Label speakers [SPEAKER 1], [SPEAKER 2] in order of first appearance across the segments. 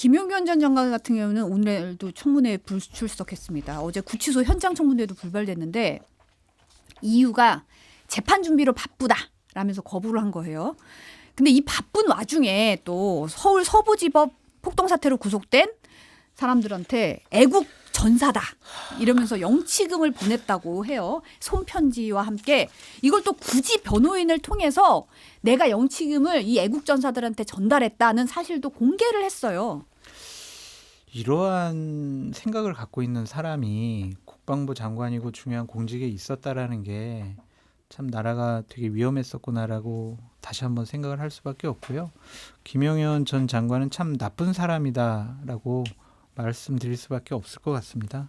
[SPEAKER 1] 김용현 전 장관 같은 경우는 오늘도 청문회에 불출석했습니다. 어제 구치소 현장 청문회도 불발됐는데 이유가 재판 준비로 바쁘다라면서 거부를 한 거예요. 근데 이 바쁜 와중에 또 서울 서부지법 폭동 사태로 구속된 사람들한테 애국 전사다 이러면서 영치금을 보냈다고 해요. 손편지와 함께 이걸 또 굳이 변호인을 통해서 내가 영치금을 이 애국 전사들한테 전달했다는 사실도 공개를 했어요.
[SPEAKER 2] 이러한 생각을 갖고 있는 사람이 국방부 장관이고 중요한 공직에 있었다라는 게 참 나라가 되게 위험했었구나라고 다시 한번 생각을 할 수밖에 없고요. 김용현 전 장관은 참 나쁜 사람이다라고 말씀드릴 수밖에 없을 것 같습니다.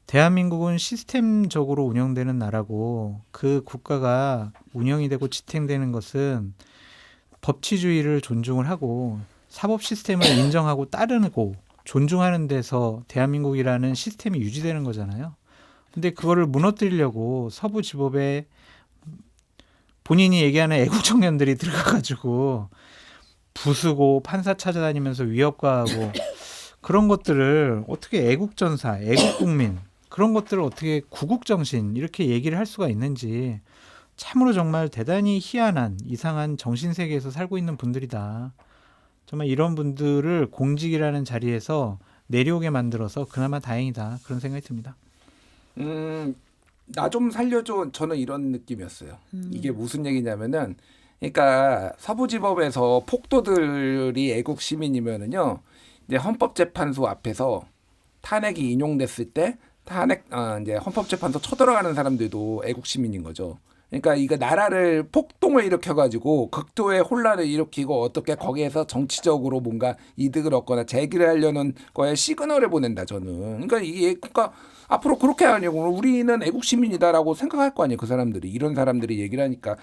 [SPEAKER 2] 대한민국은 시스템적으로 운영되는 나라고 그 국가가 운영이 되고 지탱되는 것은 법치주의를 존중을 하고 사법 시스템을 인정하고 따르고 존중하는 데서 대한민국이라는 시스템이 유지되는 거잖아요. 근데 그거를 무너뜨리려고 서부지법에 본인이 얘기하는 애국 청년들이 들어가가지고 부수고 판사 찾아다니면서 위협가하고 그런 것들을 어떻게 애국전사, 애국국민 그런 것들을 어떻게 구국정신 이렇게 얘기를 할 수가 있는지 참으로 정말 대단히 희한한 이상한 정신세계에서 살고 있는 분들이다. 정말 이런 분들을 공직이라는 자리에서 내려오게 만들어서 그나마 다행이다. 그런 생각이 듭니다.
[SPEAKER 3] 나 좀 살려줘. 저는 이런 느낌이었어요. 이게 무슨 얘기냐면은 그러니까 서부지법에서 폭도들이 애국 시민이면은요. 이제 헌법재판소 앞에서 탄핵이 인용됐을 때 이제 헌법재판소 쳐들어가는 사람들도 애국 시민인 거죠. 그러니까 이거 나라를 폭동을 일으켜가지고 극도의 혼란을 일으키고 어떻게 거기에서 정치적으로 뭔가 이득을 얻거나 재기를 하려는 거에 시그널을 보낸다 저는. 그러니까 앞으로 그렇게 하냐고 우리는 애국 시민이다라고 생각할 거 아니에요 그 사람들이. 이런 사람들이 얘기를 하니까.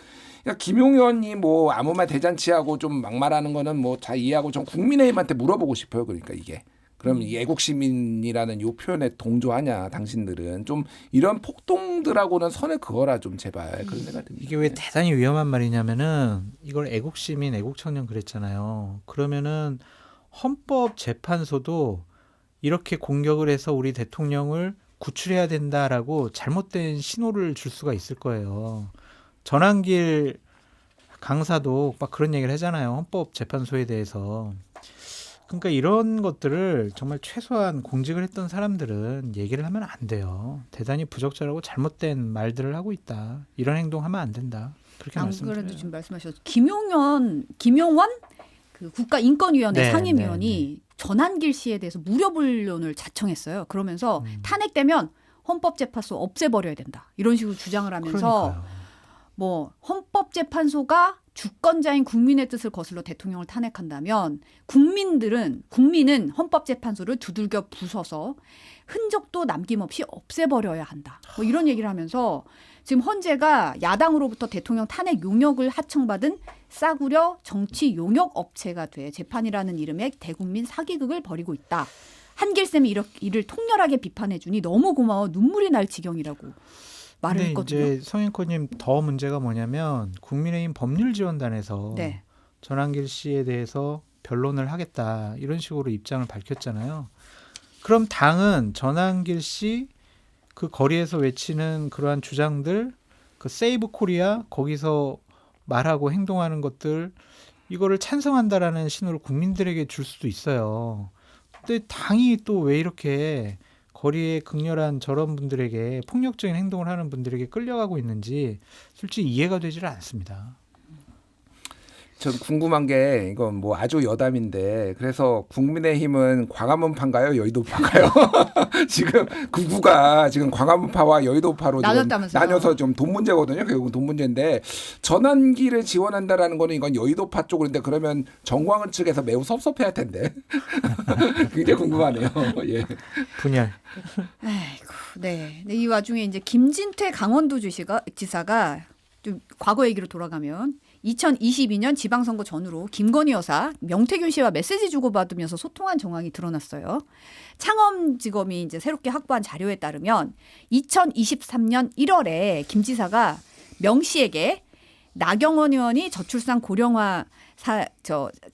[SPEAKER 3] 그러니까 김용현이 뭐 아무 말 대잔치하고 좀 막말하는 거는 뭐 잘 이해하고 전 국민의힘한테 물어보고 싶어요. 그러니까 이게. 그럼 이 애국 시민이라는 요 표현에 동조하냐 당신들은. 좀 이런 폭동들하고는 선을 그어라 좀 제발. 그런 생각이 듭니다.
[SPEAKER 2] 이게 왜 대단히 위험한 말이냐면은 이걸 애국 시민, 애국 청년 그랬잖아요. 그러면은 헌법재판소도 이렇게 공격을 해서 우리 대통령을 구출해야 된다라고 잘못된 신호를 줄 수가 있을 거예요. 전한길 강사도 막 그런 얘기를 하잖아요. 헌법재판소에 대해서. 그러니까 이런 것들을 정말 최소한 공직을 했던 사람들은 얘기를 하면 안 돼요. 대단히 부적절하고 잘못된 말들을 하고 있다. 이런 행동하면 안 된다. 그렇게
[SPEAKER 1] 안
[SPEAKER 2] 말씀드려요.
[SPEAKER 1] 그래도 지금 말씀하셨죠. 김용원 그 국가인권위원회 상임위원이 전한길 씨에 대해서 무료불륜을 자청했어요. 그러면서 탄핵되면 헌법재판소 없애버려야 된다. 이런 식으로 주장을 하면서
[SPEAKER 2] 그러니까요.
[SPEAKER 1] 뭐 헌법재판소가 주권자인 국민의 뜻을 거슬러 대통령을 탄핵한다면 국민은 헌법재판소를 두들겨 부숴서 흔적도 남김없이 없애버려야 한다. 뭐 이런 얘기를 하면서 지금 헌재가 야당으로부터 대통령 탄핵 용역을 하청받은 싸구려 정치 용역 업체가 돼 재판이라는 이름의 대국민 사기극을 벌이고 있다. 한길쌤이 이를 통렬하게 비판해 주니 너무 고마워 눈물이 날 지경이라고 말을
[SPEAKER 2] 근데
[SPEAKER 1] 했거든요.
[SPEAKER 2] 이제 성인권님 더 문제가 뭐냐면 국민의힘 법률지원단에서
[SPEAKER 1] 네.
[SPEAKER 2] 전한길 씨에 대해서 변론을 하겠다 이런 식으로 입장을 밝혔잖아요. 그럼 당은 전한길 씨 그 거리에서 외치는 그러한 주장들, 그 세이브 코리아 거기서 말하고 행동하는 것들 이거를 찬성한다라는 신호를 국민들에게 줄 수도 있어요. 근데 당이 또 왜 이렇게 거리에 극렬한 저런 분들에게 폭력적인 행동을 하는 분들에게 끌려가고 있는지 솔직히 이해가 되지를 않습니다.
[SPEAKER 3] 전 궁금한 게 이건 뭐 아주 여담인데 그래서 국민의힘은 광화문파인가요? 여의도파인가요? 지금 구구가 지금 광화문파와 여의도파로 지금 나뉘어서 좀 돈 문제거든요. 결국은 돈 문제인데 전환기를 지원한다라는 거는 이건 여의도파 쪽인데 그러면 정광훈 측에서 매우 섭섭해할 텐데 굉장히 궁금하네요. 예.
[SPEAKER 2] 분열.
[SPEAKER 1] 아이고, 네. 근데 이 와중에 이제 김진태 강원도 지사가 좀 과거 얘기로 돌아가면 2022년 지방선거 전후로 김건희 여사, 명태균 씨와 메시지 주고받으면서 소통한 정황이 드러났어요. 창원지검이 이제 새롭게 확보한 자료에 따르면 2023년 1월에 김 지사가 명 씨에게 나경원 의원이 저출산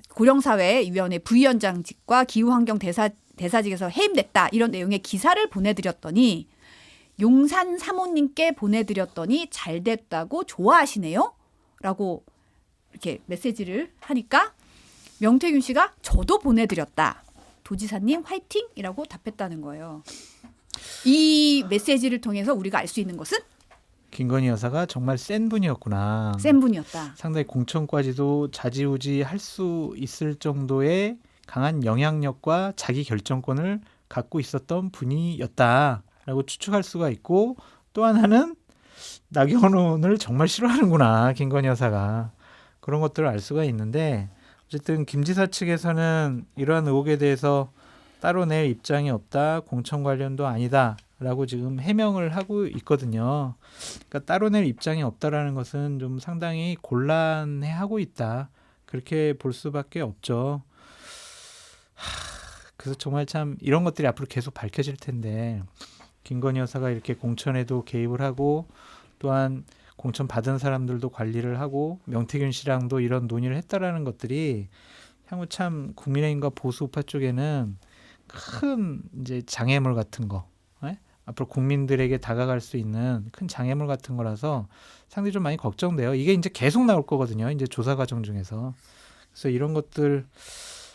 [SPEAKER 1] 고령사회위원회 부위원장직과 기후환경 대사직에서 해임됐다 이런 내용의 기사를 보내드렸더니 용산 사모님께 보내드렸더니 잘 됐다고 좋아하시네요 라고 이렇게 메시지를 하니까 명태균 씨가 저도 보내드렸다. 도지사님 화이팅이라고 답했다는 거예요. 이 메시지를 통해서 우리가 알 수 있는 것은
[SPEAKER 2] 김건희 여사가 정말 센 분이었구나.
[SPEAKER 1] 센 분이었다.
[SPEAKER 2] 상당히 공천까지도 좌지우지할 수 있을 정도의 강한 영향력과 자기 결정권을 갖고 있었던 분이었다라고 추측할 수가 있고, 또 하나는 나경원 의원을 정말 싫어하는구나 김건희 여사가, 그런 것들을 알 수가 있는데, 어쨌든 김 지사 측에서는 이러한 의혹에 대해서 따로 낼 입장이 없다, 공천 관련도 아니다라고 지금 해명을 하고 있거든요. 그러니까 따로 낼 입장이 없다라는 것은 좀 상당히 곤란해하고 있다, 그렇게 볼 수밖에 없죠. 그래서 정말 참 이런 것들이 앞으로 계속 밝혀질 텐데, 김건희 여사가 이렇게 공천에도 개입을 하고 또한 공천 받은 사람들도 관리를 하고 명태균 씨랑도 이런 논의를 했다라는 것들이 향후 참 국민의힘과 보수 우파 쪽에는 큰 이제 장애물 같은 거, 앞으로 국민들에게 다가갈 수 있는 큰 장애물 같은 거라서 상당히 좀 많이 걱정돼요. 이게 이제 계속 나올 거거든요, 이제 조사 과정 중에서. 그래서 이런 것들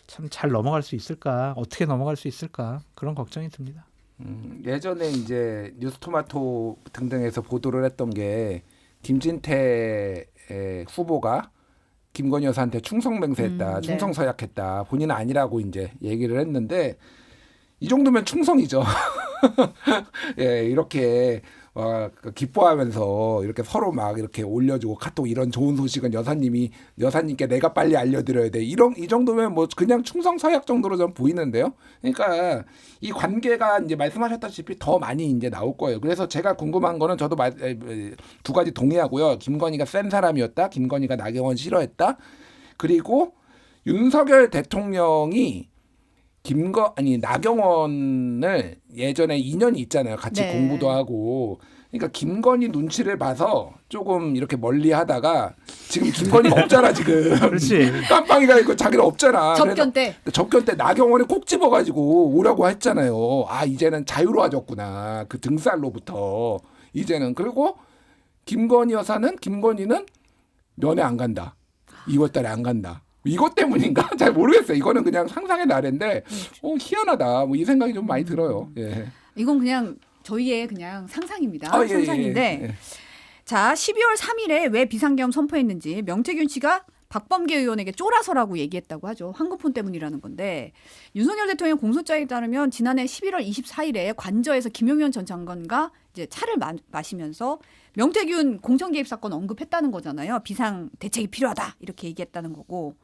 [SPEAKER 2] 참 잘 넘어갈 수 있을까, 어떻게 넘어갈 수 있을까, 그런 걱정이 듭니다.
[SPEAKER 3] 예전에 이제 뉴스토마토 등등에서 보도를 했던 게 김진태 후보가 김건희 여사한테 충성 맹세했다, 충성 서약했다, 본인은 아니라고 이제 얘기를 했는데, 이 정도면 충성이죠. 예, 이렇게 기뻐하면서 이렇게 서로 막 이렇게 올려주고 카톡 이런 좋은 소식은 여사님께 내가 빨리 알려드려야 돼. 이 정도면 뭐 그냥 충성 서약 정도로 좀 보이는데요. 그러니까 이 관계가 이제 말씀하셨다시피 더 많이 이제 나올 거예요. 그래서 제가 궁금한 거는 저도 두 가지 동의하고요. 김건희가 센 사람이었다. 김건희가 나경원 싫어했다. 그리고 윤석열 대통령이 나경원을 예전에 인연이 있잖아요. 같이
[SPEAKER 1] 네.
[SPEAKER 3] 공부도 하고. 그러니까 김건희 눈치를 봐서 조금 이렇게 멀리 하다가 지금 김건희가 없잖아, 지금.
[SPEAKER 2] 그렇지.
[SPEAKER 3] 깜빵이가 있고 자기는 없잖아.
[SPEAKER 1] 접견 때.
[SPEAKER 3] 접견 때 나경원을 꼭 집어가지고 오라고 했잖아요. 아, 이제는 자유로워졌구나. 그 등살로부터. 이제는. 그리고 김건희는 면회 안 간다. 2월 달에 안 간다. 이것 때문인가? 잘 모르겠어요. 이거는 그냥 상상의 나래인데 희한하다. 뭐 이 생각이 좀 많이 들어요. 예.
[SPEAKER 1] 이건 그냥 저희의 그냥 상상입니다.
[SPEAKER 3] 아, 예,
[SPEAKER 1] 상상인데
[SPEAKER 3] 예.
[SPEAKER 1] 자 12월 3일에 왜 비상계엄 선포했는지 명태균 씨가 박범계 의원에게 쫄아서라고 얘기했다고 하죠. 황금폰 때문이라는 건데, 윤석열 대통령 공소장에 따르면 지난해 11월 24일에 관저에서 김용현 전 장관과 이제 차를 마시면서 명태균 공천 개입 사건 언급했다는 거잖아요. 비상 대책이 필요하다 이렇게 얘기했다는 거고.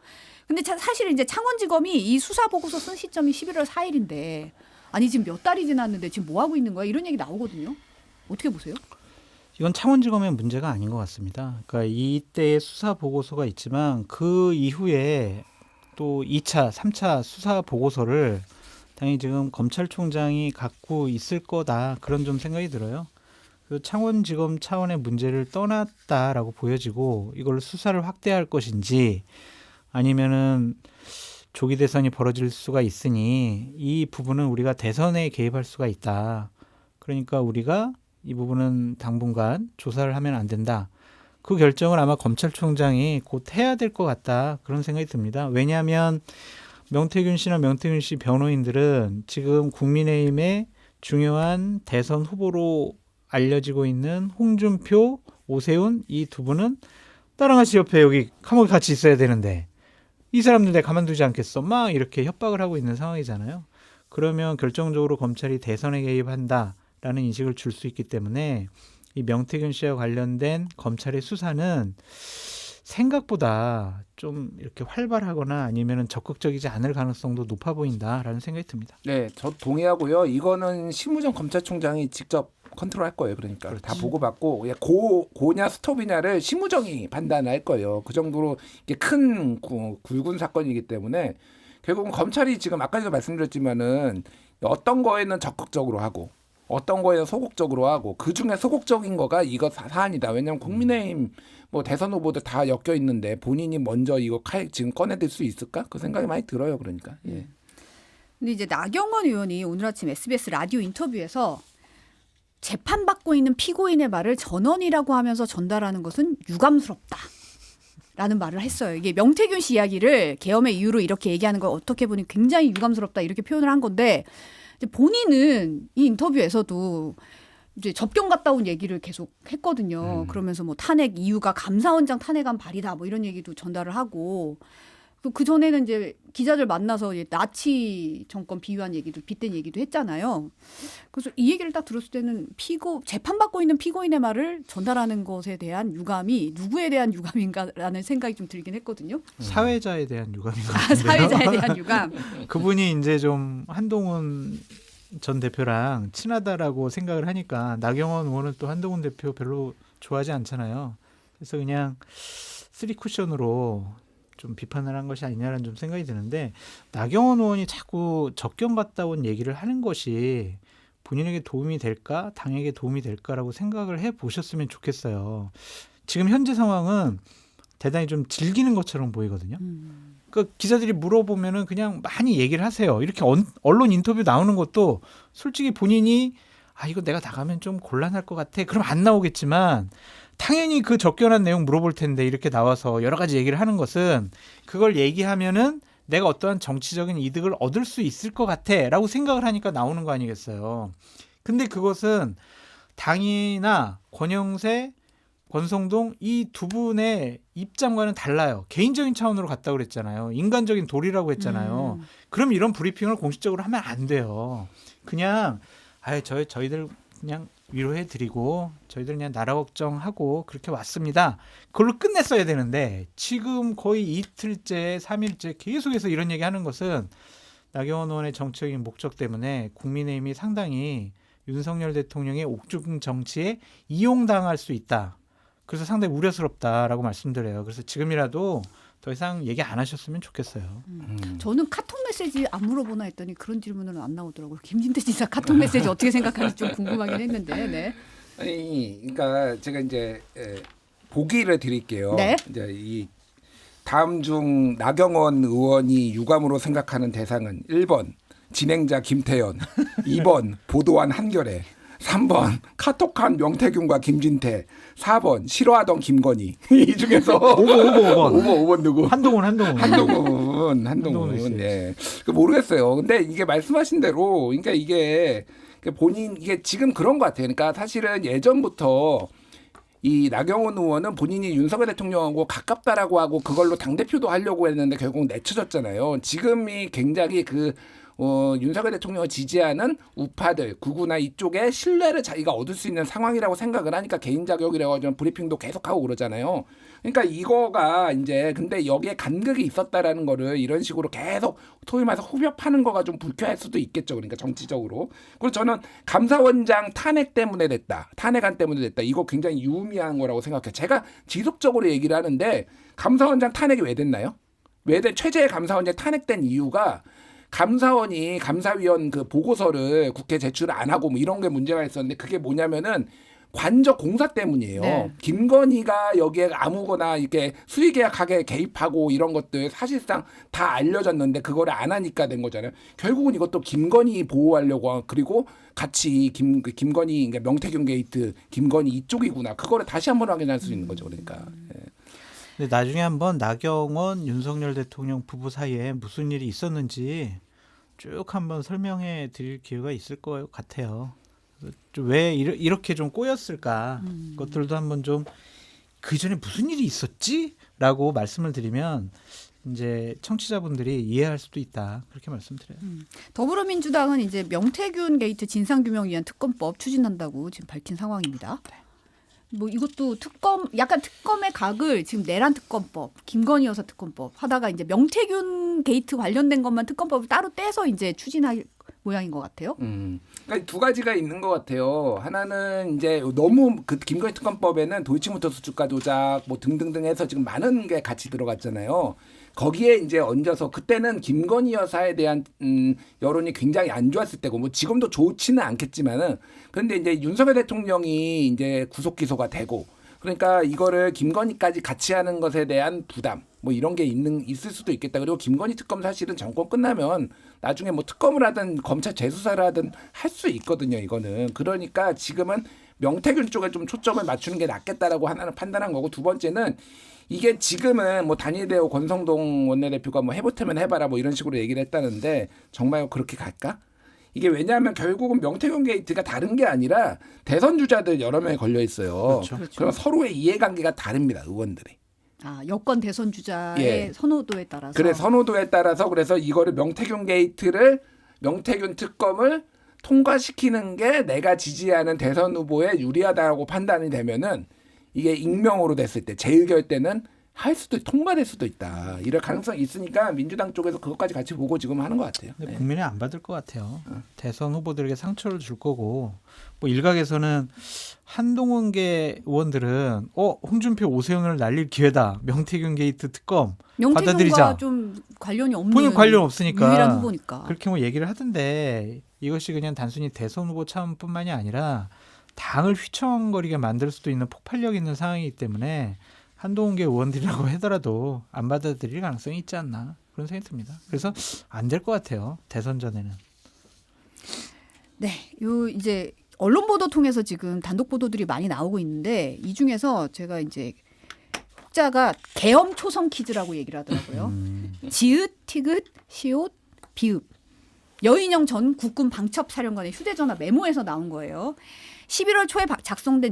[SPEAKER 1] 근데 사실 이제 창원지검이 이 수사 보고서 쓴 시점이 11월 4일인데 아니 지금 몇 달이 지났는데 지금 뭐 하고 있는 거야? 이런 얘기 나오거든요. 어떻게 보세요?
[SPEAKER 2] 이건 창원지검의 문제가 아닌 것 같습니다. 그러니까 이때의 수사 보고서가 있지만 그 이후에 또 2차, 3차 수사 보고서를 당연히 지금 검찰총장이 갖고 있을 거다, 그런 좀 생각이 들어요. 그 창원지검 차원의 문제를 떠났다라고 보여지고 이걸 수사를 확대할 것인지, 아니면은 조기 대선이 벌어질 수가 있으니 이 부분은 우리가 대선에 개입할 수가 있다, 그러니까 우리가 이 부분은 당분간 조사를 하면 안 된다, 그 결정을 아마 검찰총장이 곧 해야 될 것 같다, 그런 생각이 듭니다. 왜냐하면 명태균 씨나 명태균 씨 변호인들은 지금 국민의힘의 중요한 대선 후보로 알려지고 있는 홍준표, 오세훈 이 두 분은 나랑 같이 옆에 여기 감옥에 같이 있어야 되는데 이 사람들 내가 가만두지 않겠어, 막 이렇게 협박을 하고 있는 상황이잖아요. 그러면 결정적으로 검찰이 대선에 개입한다라는 인식을 줄 수 있기 때문에 이 명태균 씨와 관련된 검찰의 수사는 생각보다 좀 이렇게 활발하거나 아니면 적극적이지 않을 가능성도 높아 보인다라는 생각이 듭니다.
[SPEAKER 3] 네, 저 동의하고요. 이거는 심우정 검찰총장이 직접 컨트롤할 거예요. 그러니까
[SPEAKER 2] 그렇지.
[SPEAKER 3] 다 보고받고 고냐 스톱이냐를 심우정이 판단할 거예요. 그 정도로 이게 큰 굵은 사건이기 때문에 결국은 검찰이 지금 아까도 말씀드렸지만은 어떤 거에는 적극적으로 하고 어떤 거에는 소극적으로 하고 그 중에 소극적인 거가 이거 사안이다. 왜냐하면 국민의힘 뭐 대선 후보들 다 엮여 있는데 본인이 먼저 이거 지금 꺼내들 수 있을까? 그 생각이 많이 들어요. 그러니까. 예. 근데
[SPEAKER 1] 이제 나경원 의원이 오늘 아침 SBS 라디오 인터뷰에서 재판받고 있는 피고인의 말을 전원이라고 하면서 전달하는 것은 유감스럽다. 라는 말을 했어요. 이게 명태균 씨 이야기를 계엄의 이유로 이렇게 얘기하는 걸 어떻게 보니 굉장히 유감스럽다 이렇게 표현을 한 건데 이제 본인은 이 인터뷰에서도 이제 접견 갔다 온 얘기를 계속 했거든요. 그러면서 뭐 탄핵 이유가 감사원장 탄핵안 발의다 뭐 이런 얘기도 전달을 하고 그 전에는 이제 기자들 만나서 이제 나치 정권 비유한 얘기도 빗댄 얘기도 했잖아요. 그래서 이 얘기를 딱 들었을 때는 재판받고 있는 피고인의 말을 전달하는 것에 대한 유감이 누구에 대한 유감인가라는 생각이 좀 들긴 했거든요.
[SPEAKER 2] 사회자에 대한 유감인 것 같은데요.
[SPEAKER 1] 사회자에 대한 유감.
[SPEAKER 2] 그분이 이제 좀 한동훈 전 대표랑 친하다라고 생각을 하니까 나경원 의원은 또 한동훈 대표 별로 좋아하지 않잖아요. 그래서 그냥 쓰리 쿠션으로 좀 비판을 한 것이 아니냐라는 좀 생각이 드는데 나경원 의원이 자꾸 접견 갔다 온 얘기를 하는 것이 본인에게 도움이 될까 당에게 도움이 될까라고 생각을 해보셨으면 좋겠어요. 지금 현재 상황은 대단히 좀 즐기는 것처럼 보이거든요. 그 기자들이 물어보면은 그냥 많이 얘기를 하세요. 이렇게 언론 인터뷰 나오는 것도 솔직히 본인이 이거 내가 나가면 좀 곤란할 것 같아. 그럼 안 나오겠지만 당연히 그 접견한 내용 물어볼 텐데 이렇게 나와서 여러 가지 얘기를 하는 것은 그걸 얘기하면은 내가 어떠한 정치적인 이득을 얻을 수 있을 것 같아라고 생각을 하니까 나오는 거 아니겠어요. 근데 그것은 당이나 권영세, 권성동 이 두 분의 입장과는 달라요. 개인적인 차원으로 갔다고 그랬잖아요. 인간적인 도리라고 했잖아요. 그럼 이런 브리핑을 공식적으로 하면 안 돼요. 그냥 저희들 그냥 위로해드리고 저희들 그냥 나라 걱정하고 그렇게 왔습니다. 그걸로 끝냈어야 되는데 지금 거의 이틀째 3일째 계속해서 이런 얘기하는 것은 나경원 의원의 정치적인 목적 때문에 국민의힘이 상당히 윤석열 대통령의 옥중 정치에 이용당할 수 있다. 그래서 상당히 우려스럽다라고 말씀드려요. 그래서 지금이라도 더 이상 얘기 안 하셨으면 좋겠어요.
[SPEAKER 1] 저는 카톡 메시지 안 물어보나 했더니 그런 질문은 안 나오더라고요. 김진태 지사 카톡 메시지 어떻게 생각하는지 좀 궁금하긴 했는데. 네.
[SPEAKER 3] 아니, 그러니까 제가 이제 보기를 드릴게요.
[SPEAKER 1] 네.
[SPEAKER 3] 이제 이 다음 중 나경원 의원이 유감으로 생각하는 대상은 1번 진행자 김태현, 2번 보도한 한겨레, 3번 카톡한 명태균과 김진태, 4번 싫어하던 김건희. 이 중에서 5번 누구? 한동훈. 네. 모르겠어요. 근데 이게 말씀하신 대로 그러니까 이게 본인 이게 지금 그런 것 같아요. 그러니까 사실은 예전부터 이 나경원 의원은 본인이 윤석열 대통령하고 가깝다라고 하고 그걸로 당대표도 하려고 했는데 결국 내쳐졌잖아요. 지금이 굉장히 윤석열 대통령을 지지하는 우파들, 구구나 이쪽에 신뢰를 자기가 얻을 수 있는 상황이라고 생각을 하니까 개인 자격이라고 하면 브리핑도 계속하고 그러잖아요. 그러니까 이거가 이제 근데 여기에 간극이 있었다라는 거를 이런 식으로 계속 소위 말해서 후벼 파는 거가 좀 불쾌할 수도 있겠죠. 그러니까 정치적으로. 그리고 저는 감사원장 탄핵 때문에 됐다. 탄핵안 때문에 됐다. 이거 굉장히 유의미한 거라고 생각해요. 제가 지속적으로 얘기를 하는데 감사원장 탄핵이 왜 됐나요? 최재해 감사원장 탄핵된 이유가 감사원이 감사위원 그 보고서를 국회에 제출을 안 하고 뭐 이런 게 문제가 있었는데 그게 뭐냐면은 관저 공사 때문이에요.
[SPEAKER 1] 네.
[SPEAKER 3] 김건희가 여기에 아무거나 이렇게 수의계약하게 개입하고 이런 것들 사실상 다 알려졌는데 그거를 안 하니까 된 거잖아요. 결국은 이것도 김건희 보호하려고 그리고 같이 김건희 그러니까 명태균 게이트 김건희 이쪽이구나. 그거를 다시 한번 확인할 수 있는 거죠. 그러니까. 예.
[SPEAKER 2] 근데 나중에 한번 나경원, 윤석열 대통령 부부 사이에 무슨 일이 있었는지 쭉 한번 설명해 드릴 기회가 있을 것 같아요. 왜 이렇게 좀 꼬였을까? 그것들도 한번 좀 그 전에 무슨 일이 있었지? 라고 말씀을 드리면 이제 청취자분들이 이해할 수도 있다. 그렇게 말씀드려요.
[SPEAKER 1] 더불어민주당은 이제 명태균 게이트 진상규명 위한 특검법 추진한다고 지금 밝힌 상황입니다. 뭐 이것도 약간 특검의 각을 지금 내란 특검법, 김건희 여사 특검법 하다가 이제 명태균 게이트 관련된 것만 특검법을 따로 떼서 이제 추진할 모양인 것 같아요.
[SPEAKER 3] 그러니까 두 가지가 있는 것 같아요. 하나는 이제 너무 그 김건희 특검법에는 도이치모터스 주가 조작 뭐 등등등 해서 지금 많은 게 같이 들어갔잖아요. 거기에 이제 얹어서 그때는 김건희 여사에 대한 여론이 굉장히 안 좋았을 때고 뭐 지금도 좋지는 않겠지만은 그런데 이제 윤석열 대통령이 이제 구속 기소가 되고 그러니까 이거를 김건희까지 같이 하는 것에 대한 부담 뭐 이런 게 있을 수도 있겠다. 그리고 김건희 특검 사실은 정권 끝나면 나중에 뭐 특검을 하든 검찰 재수사를 하든 할 수 있거든요. 이거는 그러니까 지금은 명태균 쪽에 좀 초점을 맞추는 게 낫겠다라고 하나는 판단한 거고 두 번째는 이게 지금은 뭐 단일대우 권성동 원내대표가 뭐 해보태면 해봐라 뭐 이런 식으로 얘기를 했다는데 정말 그렇게 갈까? 이게 왜냐하면 결국은 명태균 게이트가 다른 게 아니라 대선 주자들 여러 명이 걸려 있어요.
[SPEAKER 2] 그렇죠.
[SPEAKER 3] 그럼 서로의 이해관계가 다릅니다. 의원들이.
[SPEAKER 1] 여권 대선 주자의
[SPEAKER 3] 예.
[SPEAKER 1] 선호도에 따라서.
[SPEAKER 3] 그래 선호도에 따라서 그래서 이거를 명태균 특검을 통과시키는 게 내가 지지하는 대선 후보에 유리하다고 판단이 되면은 이게 익명으로 됐을 때 재의결 때는 할 수도 통과될 수도 있다. 이럴 가능성이 있으니까 민주당 쪽에서 그것까지 같이 보고 지금 하는 것 같아요.
[SPEAKER 2] 근데 국민이 안 받을 것 같아요. 대선 후보들에게 상처를 줄 거고 뭐 일각에서는 한동훈계 의원들은 홍준표 오세훈을 날릴 기회다. 명태균 게이트 특검
[SPEAKER 1] 명태균과
[SPEAKER 2] 받아들이자.
[SPEAKER 1] 좀 관련이 없는
[SPEAKER 2] 본인 관련 없으니까
[SPEAKER 1] 유일한 후보니까.
[SPEAKER 2] 그렇게 뭐 얘기를 하던데 이것이 그냥 단순히 대선 후보 차원뿐만이 아니라 당을 휘청거리게 만들 수도 있는 폭발력 있는 상황이기 때문에 한동훈계 의원들이라고 하더라도 안 받아들일 가능성이 있지 않나 그런 생각이 듭니다. 그래서 안 될 것 같아요. 대선 전에는.
[SPEAKER 1] 네, 요 이제 언론 보도 통해서 지금 단독 보도들이 많이 나오고 있는데 이 중에서 제가 이제 혹자가 계엄 초성 퀴즈라고 얘기를 하더라고요. 지읒, 티귿, 시옷, 비읍. 여인영 전 국군 방첩사령관의 휴대전화 메모에서 나온 거예요. 11월 초에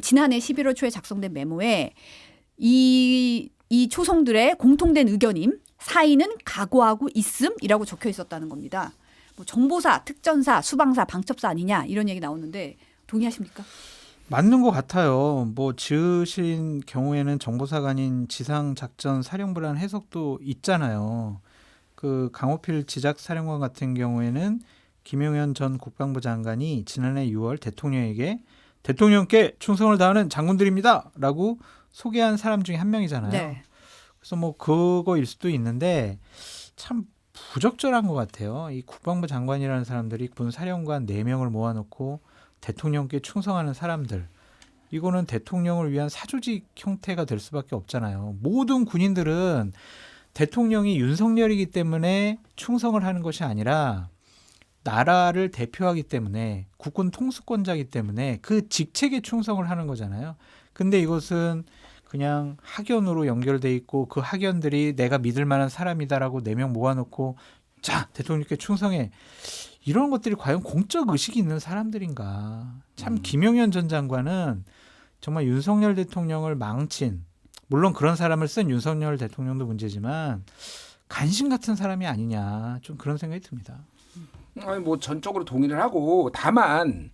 [SPEAKER 1] 지난해 11월 초에 작성된 메모에 이 초성들의 공통된 의견임 사인은 각오하고 있음이라고 적혀 있었다는 겁니다. 뭐 정보사, 특전사, 수방사, 방첩사 아니냐 이런 얘기 나오는데 동의하십니까?
[SPEAKER 2] 맞는 것 같아요. 뭐 지으신 경우에는 정보사가 아닌 지상작전사령부라는 해석도 있잖아요. 그 강호필 지작사령관 같은 경우에는 김용현 전 국방부 장관이 지난해 6월 대통령에게 대통령께 충성을 다하는 장군들입니다. 라고 소개한 사람 중에 한 명이잖아요.
[SPEAKER 1] 네.
[SPEAKER 2] 그래서 뭐 그거일 수도 있는데 참 부적절한 것 같아요. 이 국방부 장관이라는 사람들이 군 사령관 4명을 모아놓고 대통령께 충성하는 사람들. 이거는 대통령을 위한 사조직 형태가 될 수밖에 없잖아요. 모든 군인들은 대통령이 윤석열이기 때문에 충성을 하는 것이 아니라 나라를 대표하기 때문에 국군 통수권자이기 때문에 그 직책에 충성을 하는 거잖아요. 근데 이것은 그냥 학연으로 연결돼 있고 그 학연들이 내가 믿을 만한 사람이다라고 4명 모아놓고 자 대통령께 충성해. 이런 것들이 과연 공적 의식이 있는 사람들인가. 참 김용현 전 장관은 정말 윤석열 대통령을 망친 물론 그런 사람을 쓴 윤석열 대통령도 문제지만 간신 같은 사람이 아니냐 좀 그런 생각이 듭니다.
[SPEAKER 3] 아니 뭐 전적으로 동의를 하고 다만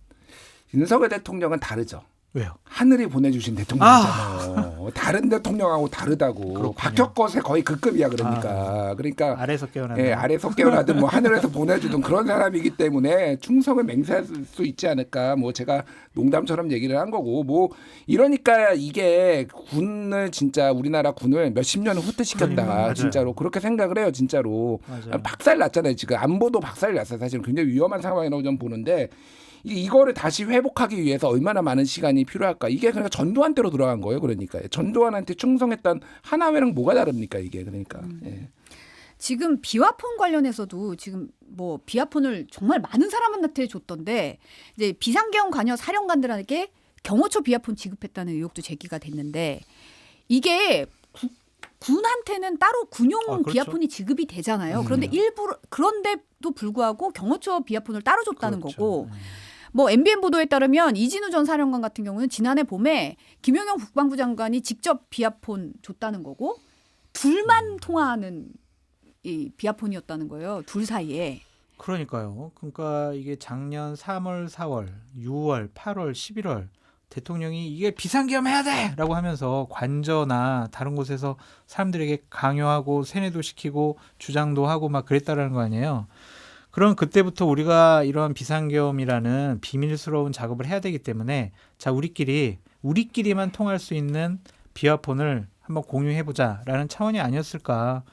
[SPEAKER 3] 윤석열 대통령은 다르죠.
[SPEAKER 2] 왜요?
[SPEAKER 3] 하늘이 보내주신 대통령이잖아요. 다른 대통령하고 다르다고.
[SPEAKER 2] 그렇군요.
[SPEAKER 3] 박혁거세 거의 그 급이야 그러니까. 그러니까
[SPEAKER 2] 아래에서 깨어나는.
[SPEAKER 3] 예, 아래에서 깨어나든 뭐 하늘에서 보내주든 그런 사람이기 때문에 충성을 맹세할 수 있지 않을까. 뭐 제가 농담처럼 얘기를 한 거고 뭐 이러니까 이게 군을 진짜 우리나라 군을 몇십 년을 후퇴시켰다.
[SPEAKER 2] 그러니까,
[SPEAKER 3] 진짜로 그렇게 생각을 해요. 진짜로.
[SPEAKER 2] 맞아요.
[SPEAKER 3] 박살 났잖아요. 지금 안보도 박살 났어요. 사실은 굉장히 위험한 상황이라고 좀 보는데 이거를 다시 회복하기 위해서 얼마나 많은 시간이 필요할까? 이게 그러니까 전두환 때로 돌아간 거예요. 그러니까 전두환한테 충성했던 하나회랑 뭐가 다릅니까? 이게 그러니까. 예.
[SPEAKER 1] 지금 비화폰 관련해서도 지금 뭐 비화폰을 정말 많은 사람한테 줬던데 이제 비상계엄 관여 사령관들에게 경호처 비화폰 지급했다는 의혹도 제기가 됐는데 이게 군한테는 따로 군용
[SPEAKER 2] 그렇죠.
[SPEAKER 1] 비화폰이 지급이 되잖아요. 그런데 일부러 그런데도 불구하고 경호처 비화폰을 따로 줬다는
[SPEAKER 2] 그렇죠.
[SPEAKER 1] 거고. 뭐 MBN 보도에 따르면 이진우 전 사령관 같은 경우는 지난해 봄에 김용현 국방부 장관이 직접 비화폰 줬다는 거고 둘만 통화하는 이 비화폰이었다는 거예요. 둘 사이에.
[SPEAKER 2] 그러니까요. 그러니까 이게 작년 3월, 4월, 6월, 8월, 11월 대통령이 이게 비상계엄 해야 돼라고 하면서 관저나 다른 곳에서 사람들에게 강요하고 세뇌도 시키고 주장도 하고 막 그랬다라는 거 아니에요. 그럼 그때부터 우리가 이런 비상계엄이라는 비밀스러운 작업을 해야 되기 때문에 자 우리끼리만 통할 수 있는 비화폰을 한번 공유해보자라는 차원이 아니었을까.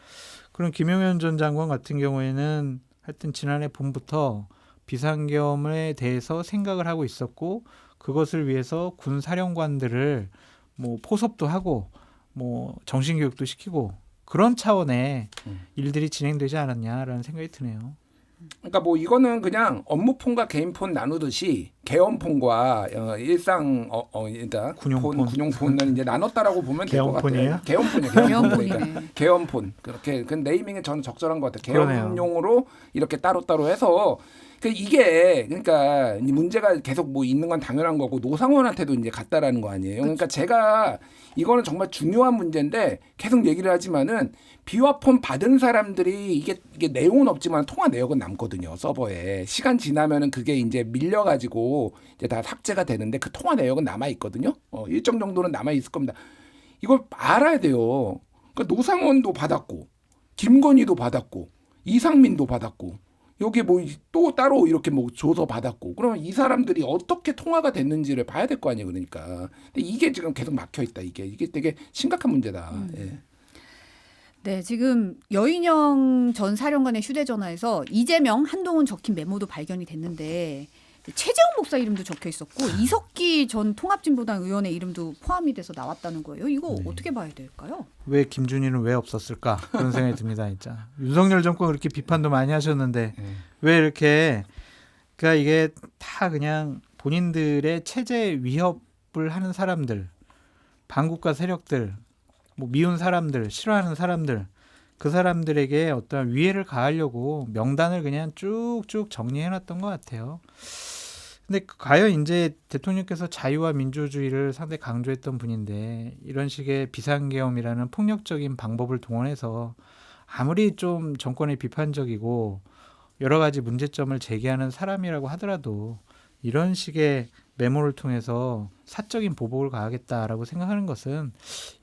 [SPEAKER 2] 그럼 김용현 전 장관 같은 경우에는 하여튼 지난해 봄부터 비상계엄에 대해서 생각을 하고 있었고 그것을 위해서 군 사령관들을 뭐 포섭도 하고 뭐 정신교육도 시키고 그런 차원의 일들이 진행되지 않았냐라는 생각이 드네요.
[SPEAKER 3] 그러니까 뭐 이거는 그냥 업무폰과 개인폰 나누듯이 개헌폰과 일상 일단
[SPEAKER 2] 군용폰.
[SPEAKER 3] 군용폰은 이제 나눴다라고 보면 될 것 같아요.
[SPEAKER 2] 개헌폰이에요?
[SPEAKER 1] 개헌폰이네.
[SPEAKER 3] 개헌폰 그렇게 그 네이밍이 저는 적절한 것 같아요.
[SPEAKER 2] 그러네요.
[SPEAKER 3] 개헌용으로 이렇게 따로따로 해서 이게 그러니까 문제가 계속 뭐 있는 건 당연한 거고 노상원한테도 이제 갔다라는 거 아니에요. 그러니까 제가 이거는 정말 중요한 문제인데 계속 얘기를 하지만은 비화폰 받은 사람들이 이게 내용은 없지만 통화 내역은 남거든요. 서버에 시간 지나면은 그게 이제 밀려가지고 이제 다 삭제가 되는데 그 통화 내역은 남아 있거든요. 일정 정도는 남아 있을 겁니다. 이걸 알아야 돼요. 그러니까 노상원도 받았고 김건희도 받았고 이상민도 받았고. 여기 뭐 또 따로 이렇게 뭐 줘서 받았고 그러면 이 사람들이 어떻게 통화가 됐는지를 봐야 될 거 아니에요. 그러니까 근데 이게 지금 계속 막혀 있다. 이게 되게 심각한 문제다. 예.
[SPEAKER 1] 네, 지금 여인영 전 사령관의 휴대전화에서 이재명, 한동훈 적힌 메모도 발견이 됐는데 최재형 목사 이름도 적혀 있었고 이석기 전 통합진보당 의원의 이름도 포함이 돼서 나왔다는 거예요. 이거 어떻게 봐야 될까요?
[SPEAKER 2] 왜 김준희는 왜 없었을까 그런 생각이 듭니다. 진짜 윤석열 정권 그렇게 비판도 많이 하셨는데 왜 이렇게 그러니까 이게 다 그냥 본인들의 체제 위협을 하는 사람들, 반국가 세력들, 뭐 미운 사람들, 싫어하는 사람들 그 사람들에게 어떤 위해를 가하려고 명단을 그냥 쭉쭉 정리해놨던 것 같아요. 근데 과연 이제 대통령께서 자유와 민주주의를 상당히 강조했던 분인데 이런 식의 비상계엄이라는 폭력적인 방법을 동원해서 아무리 좀 정권에 비판적이고 여러 가지 문제점을 제기하는 사람이라고 하더라도 이런 식의 메모를 통해서 사적인 보복을 가하겠다라고 생각하는 것은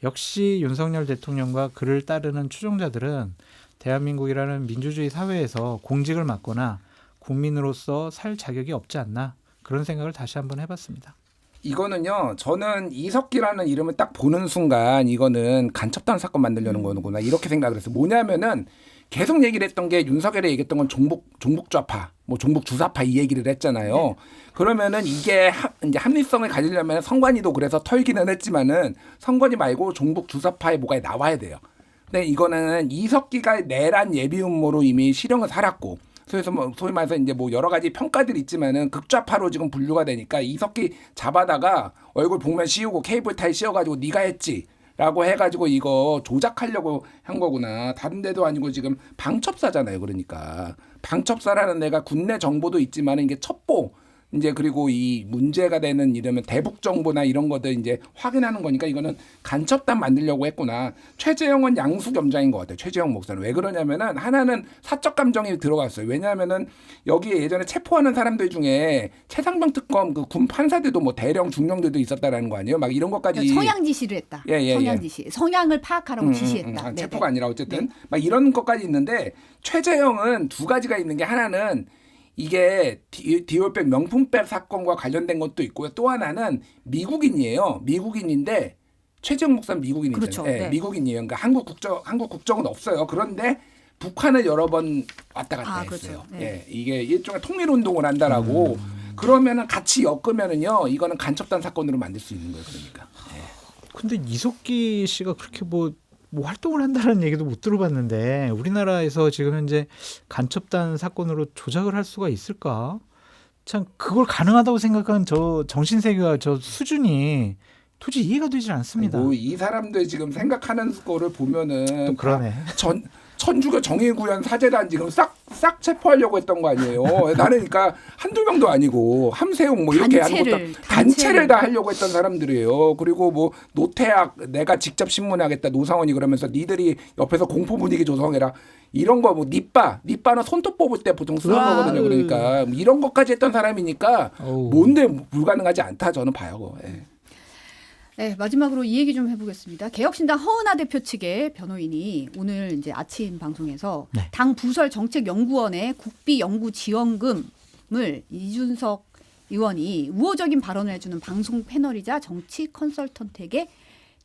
[SPEAKER 2] 역시 윤석열 대통령과 그를 따르는 추종자들은 대한민국이라는 민주주의 사회에서 공직을 맡거나 국민으로서 살 자격이 없지 않나 그런 생각을 다시 한번 해봤습니다.
[SPEAKER 3] 이거는요. 저는 이석기라는 이름을 딱 보는 순간 이거는 간첩단 사건 만들려는 거구나 이렇게 생각을 했어요. 뭐냐면은 계속 얘기를 했던 게 윤석열이 얘기했던 건 종북 좌파, 뭐 종북 주사파 이 얘기를 했잖아요.
[SPEAKER 1] 네.
[SPEAKER 3] 그러면은 이게 이제 합리성을 가지려면 성관이도 그래서 털기는 했지만은 성관이 말고 종북 주사파의 뭐가 나와야 돼요. 근데 이거는 이석기가 내란 예비 음모로 이미 실형을 살았고. 그래서 뭐 소위 말해서 이제 뭐 여러 가지 평가들이 있지만은 극좌파로 지금 분류가 되니까 이석기 잡아다가 얼굴 복면 씌우고 케이블 타이 씌워가지고 네가 했지라고 해가지고 이거 조작하려고 한 거구나. 다른 데도 아니고 지금 방첩사잖아요. 그러니까 방첩사라는 애가 국내 정보도 있지만은 이게 첩보 이제 그리고 이 문제가 되는 이러면 대북 정보나 이런 것들 이제 확인하는 거니까 이거는 간첩단 만들려고 했구나. 최재형은 양수겸장인 것 같아요. 최재형 목사는 왜 그러냐면은 하나는 사적 감정이 들어갔어요. 왜냐하면은 여기에 예전에 체포하는 사람들 중에 최상병 특검 그 군 판사들도 뭐 대령 중령들도 있었다라는 거 아니에요. 막 이런 것까지
[SPEAKER 1] 성향 지시를 했다. 성향 지시, 성향을 파악하라고 지시했다.
[SPEAKER 3] 체포가 아니라 어쨌든 막 이런 것까지 있는데 최재형은 두 가지가 있는 게 하나는 이게 디올백 명품백 사건과 관련된 것도 있고요. 또 하나는 미국인이에요. 미국인인데 최재형 목사는 미국인이잖아요.
[SPEAKER 1] 그렇죠.
[SPEAKER 3] 네,
[SPEAKER 1] 네.
[SPEAKER 3] 미국인이에요. 그러니까 한국 국적은 없어요. 그런데 북한을 여러 번 왔다 갔다 했어요.
[SPEAKER 1] 그렇죠. 네.
[SPEAKER 3] 예, 이게 일종의 통일 운동을 한다라고 그러면은 같이 엮으면은요. 이거는 간첩단 사건으로 만들 수 있는 거예요. 그러니까.
[SPEAKER 2] 근데 이석기 씨가 그렇게 뭐 활동을 한다는 얘기도 못 들어봤는데 우리나라에서 지금 현재 간첩단 사건으로 조작을 할 수가 있을까? 참 그걸 가능하다고 생각하는 저 정신세계와 저 수준이 도저히 이해가 되질 않습니다.
[SPEAKER 3] 뭐 이 사람들 지금 생각하는 거를 보면은
[SPEAKER 2] 또 그러네.
[SPEAKER 3] 천주교 정의구현 사제단 지금 싹 체포하려고 했던 거 아니에요. 나는 그러니까 한두 명도 아니고 함세웅 뭐 이렇게 하는 것도 단체를 다 하려고 했던 사람들이에요. 그리고 뭐 노태악 내가 직접 신문하겠다 노상원이 그러면서 니들이 옆에서 공포 분위기 조성해라. 이런 거 뭐 니빠는 손톱 뽑을 때 보통 쓰는 거거든요. 그러니까 이런 것까지 했던 사람이니까 뭔데 불가능하지 않다 저는 봐요. 예.
[SPEAKER 1] 네, 마지막으로 이 얘기 좀 해보겠습니다. 개혁신당 허은하 대표 측의 변호인이 오늘 이제 아침 방송에서
[SPEAKER 2] 네.
[SPEAKER 1] 당 부설 정책연구원의 국비 연구 지원금을 이준석 의원이 우호적인 발언을 해주는 방송 패널이자 정치 컨설턴트에게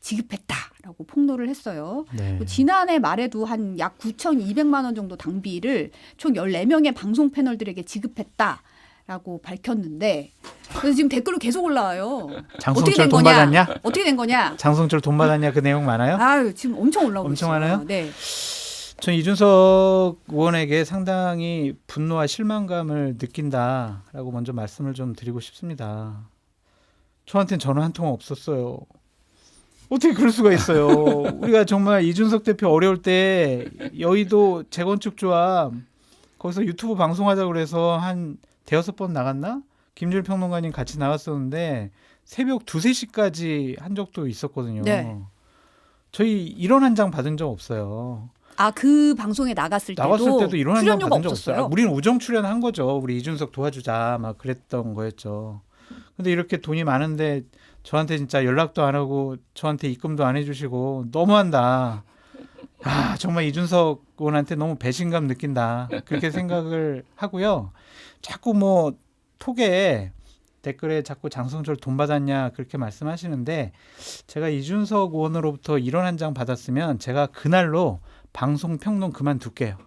[SPEAKER 1] 지급했다라고 폭로를 했어요.
[SPEAKER 2] 네.
[SPEAKER 1] 지난해 말에도 한 약 9,200만 원 정도 당비를 총 14명의 방송 패널들에게 지급했다라고 밝혔는데 그래서 지금 댓글로 계속 올라와요.
[SPEAKER 2] 장성철 돈 받았냐?
[SPEAKER 1] 어떻게 된 거냐?
[SPEAKER 2] 장성철 돈 받았냐? 그 내용 많아요?
[SPEAKER 1] 아유, 지금 엄청 올라오고
[SPEAKER 2] 엄청
[SPEAKER 1] 있어요.
[SPEAKER 2] 많아요?
[SPEAKER 1] 네.
[SPEAKER 2] 전 이준석 의원에게 상당히 분노와 실망감을 느낀다라고 먼저 말씀을 좀 드리고 싶습니다. 저한테는 전화 한 통 없었어요. 어떻게 그럴 수가 있어요? 우리가 정말 이준석 대표 어려울 때 여의도 재건축 조합 거기서 유튜브 방송하자고 그래서 한 대여섯 번 나갔나? 김준일 평론가님 같이 나갔었는데 새벽 2, 3시까지 한 적도 있었거든요.
[SPEAKER 1] 네.
[SPEAKER 2] 저희 이런 한 장 받은 적 없어요.
[SPEAKER 1] 아, 그 방송에 나갔을 때도
[SPEAKER 2] 이런 한 장
[SPEAKER 1] 출연료가
[SPEAKER 2] 받은 적 없어요.
[SPEAKER 1] 없었어요.
[SPEAKER 2] 우리는 우정 출연한 거죠. 우리 이준석 도와주자 막 그랬던 거였죠. 근데 이렇게 돈이 많은데 저한테 진짜 연락도 안 하고 저한테 입금도 안 해주시고 너무한다. 아 정말 이준석 의원한테 너무 배신감 느낀다. 그렇게 생각을 하고요. 자꾸 뭐 톡에 댓글에 자꾸 장성철 돈 받았냐 그렇게 말씀하시는데 제가 이준석 의원으로부터 이런 한 장 받았으면 제가 그날로 방송 평론 그만둘게요.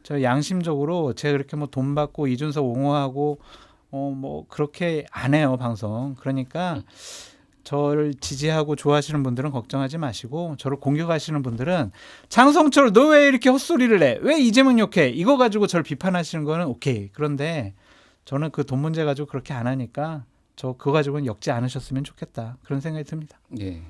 [SPEAKER 2] 저 양심적으로 제가 그렇게 뭐 돈 받고 이준석 옹호하고 뭐 그렇게 안 해요 방송. 그러니까 저를 지지하고 좋아하시는 분들은 걱정하지 마시고 저를 공격하시는 분들은 장성철 너 왜 이렇게 헛소리를 해? 왜 이재명 욕해? 이거 가지고 저를 비판하시는 거는 오케이. 그런데 저는 그 돈 문제 가지고 그렇게 안 하니까 저 그거 가지고는 엮지 않으셨으면 좋겠다. 그런 생각이 듭니다.
[SPEAKER 3] 예.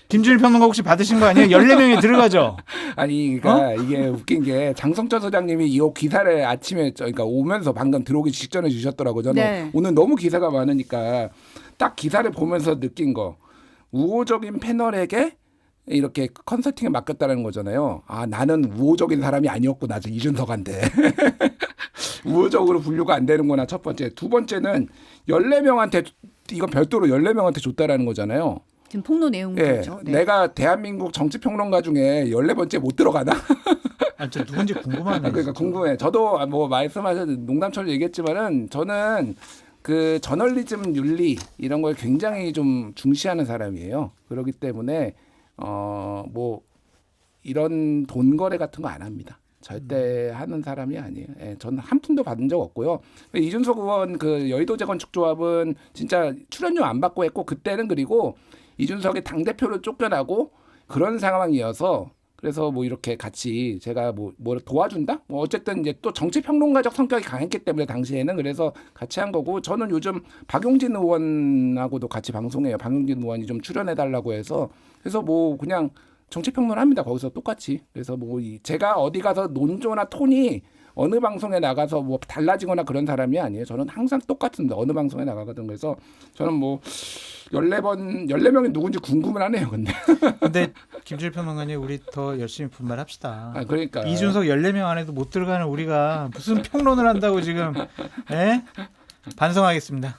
[SPEAKER 2] 김준일 평론가 혹시 받으신 거 아니에요? 14명이 들어가죠.
[SPEAKER 3] 아니 그러니까 이게 웃긴 게 장성철 소장님이 이 기사를 아침에 그러니까 오면서 방금 들어오기 직전에 주셨더라고요. 저는
[SPEAKER 1] 네.
[SPEAKER 3] 오늘 너무 기사가 많으니까 딱 기사를 보면서 느낀 거 우호적인 패널에게 이렇게 컨설팅을 맡겼다는 거잖아요. 아 나는 우호적인 사람이 아니었구나. 저 이준석한테. 우호적으로 분류가 안 되는구나. 첫 번째. 두 번째는 14명한테 이건 별도로 14명한테 줬다라는 거잖아요.
[SPEAKER 1] 지금 폭로 내용은
[SPEAKER 3] 예,
[SPEAKER 1] 그렇죠. 네.
[SPEAKER 3] 내가 대한민국 정치평론가 중에 14번째 못 들어가나?
[SPEAKER 2] 아, 저 누군지 궁금하네요.
[SPEAKER 3] 그러니까 궁금해. 저도 뭐 말씀하신 농담처럼 얘기했지만은 저는 그 저널리즘 윤리 이런 걸 굉장히 좀 중시하는 사람이에요. 그렇기 때문에 뭐 이런 돈 거래 같은 거 안 합니다. 절대 하는 사람이 아니에요. 예, 저는 한 푼도 받은 적 없고요. 이준석 의원 그 여의도 재건축 조합은 진짜 출연료 안 받고 했고 그때는 그리고 이준석이 당 대표를 쫓겨나고 그런 상황이어서 그래서 뭐 이렇게 같이 제가 뭐 도와준다? 뭐 어쨌든 이제 또 정치 평론가적 성격이 강했기 때문에 당시에는 그래서 같이 한 거고 저는 요즘 박용진 의원하고도 같이 방송해요. 박용진 의원이 좀 출연해 달라고 해서 그래서 뭐 그냥 정치 평론을 합니다. 거기서 똑같이. 그래서 뭐 제가 어디 가서 논조나 톤이 어느 방송에 나가서 뭐 달라지거나 그런 사람이 아니에요. 저는 항상 똑같습니다. 어느 방송에 나가거든. 그래서 저는 뭐 14명이 누군지 궁금은 하네요.
[SPEAKER 2] 근데 김준일 평론가님 우리 더 열심히 분발합시다.
[SPEAKER 3] 아, 그러니까.
[SPEAKER 2] 이준석 14명 안에도 못 들어가는 우리가 무슨 평론을 한다고 지금 에? 반성하겠습니다.